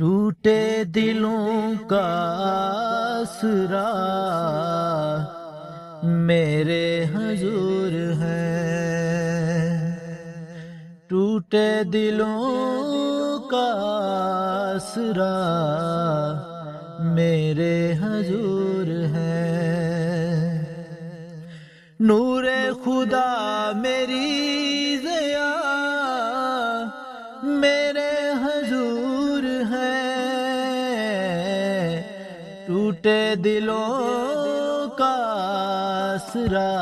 ٹوٹے دلوں کا آسرا میرے حضور ہے، ٹوٹے دلوں کا آسرا میرے حضور ہے، نور خدا میری ضیا میرے حضور ہے، ٹوٹے دلوں کا آسرا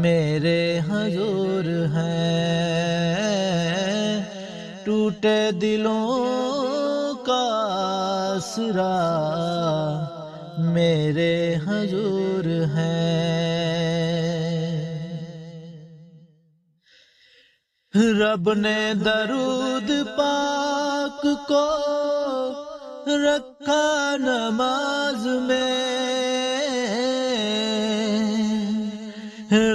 میرے حضور ہے، ٹوٹے دلوں کا آسرا میرے حضور ہے۔ رب نے درود پاک کو رکھا نماز میں،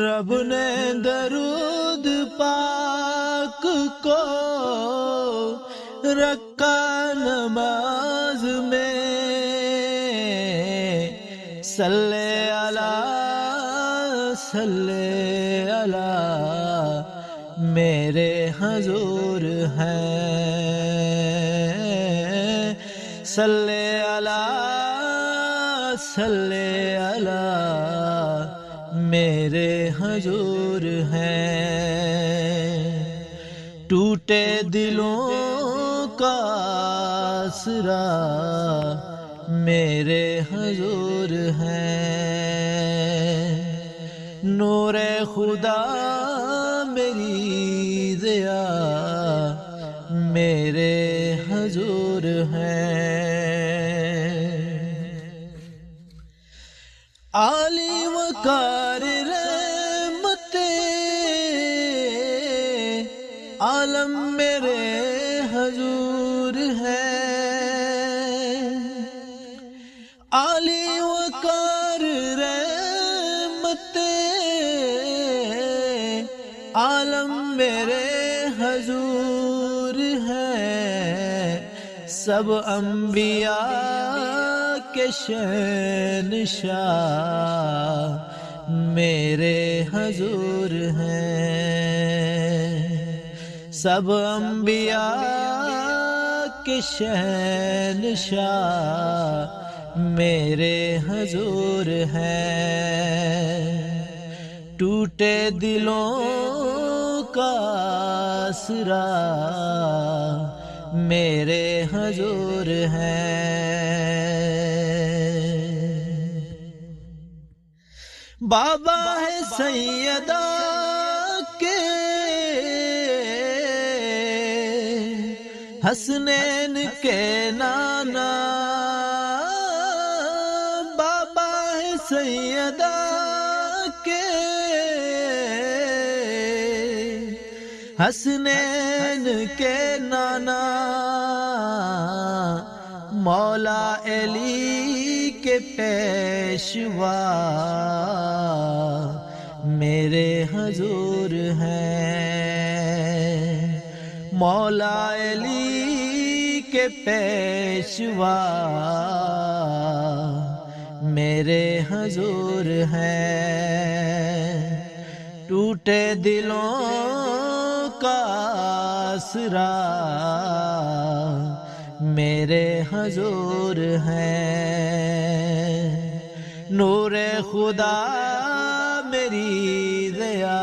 رب نے درود پاک کو رکھا نماز میں، صلی اللہ صلی اللہ میرے حضور ہے، صلی اللہ صلی اللہ میرے حضور ہے، ٹوٹے دلوں کا آسرا میرے حضور ہے، نور خدا میری ضیا میرے حضور ہے، عالی وقار رحمت عالم میرے حضور ہے، عالی وقار رحمت عالم میرے حضور ہے، سب انبیاء کے شہنشاہ میرے حضور ہیں، سب انبیاء کے شہنشاہ میرے حضور ہیں، ٹوٹے دلوں کا آسرا میرے حضور ہے، بابا ہے سیدہ کے حسنین کے نانا، بابا ہے سیدہ کے حسنین کے نانا، مولا علی کے پیشوا میرے حضور ہیں، مولا علی کے پیشوا میرے حضور ہیں، ٹوٹے دلوں کا آسرا میرے حضور ہیں، نور خدا میری ضیا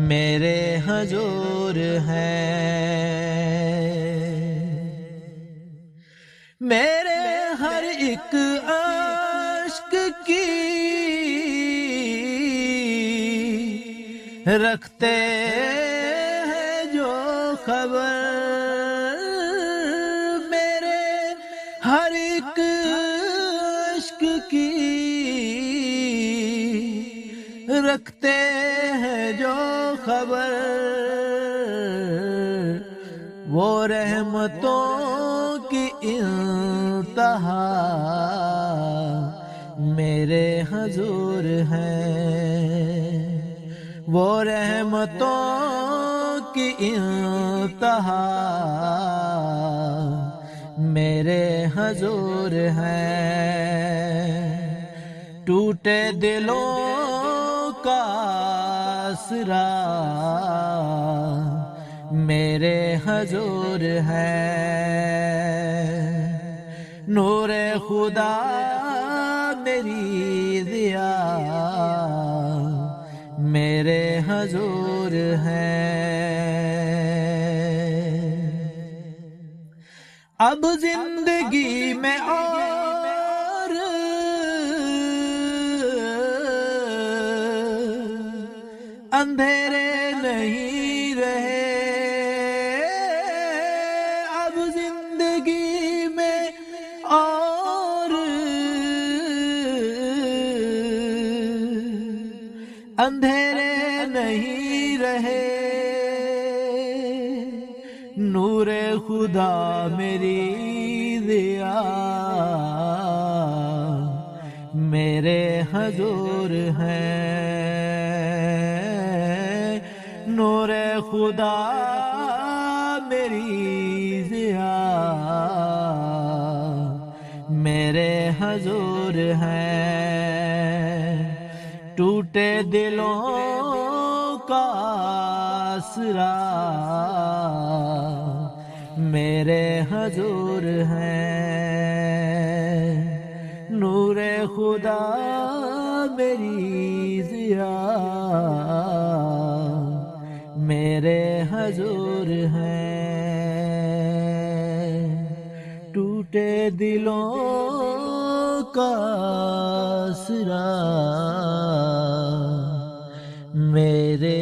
میرے حضور ہیں، میرے ہر ایک عشق کی رکھتے ہیں جو خبر، میرے ہر ایک عشق کی رکھتے ہیں جو خبر، وہ رحمتوں کی انتہا میرے حضور ہیں، وہ رحمتوں کی انتہا میرے حضور ہے، ٹوٹے دلوں کا آسرا میرے حضور ہے، نور خدا میری ضیا میرے حضور ہے۔ اب زندگی میں اور اندھیرے نہیں رہے، اب زندگی میں اور اندھیرے نہیں رہے، نور خدا میری ضیا میرے حضور ہے، نور خدا میری ضیا میرے حضور ہے، ٹوٹے دلوں کا آسرا میرے حضور ہے، نور خدا میری ضیا میرے حضور ہے، ٹوٹے دلوں کا آسرا میرے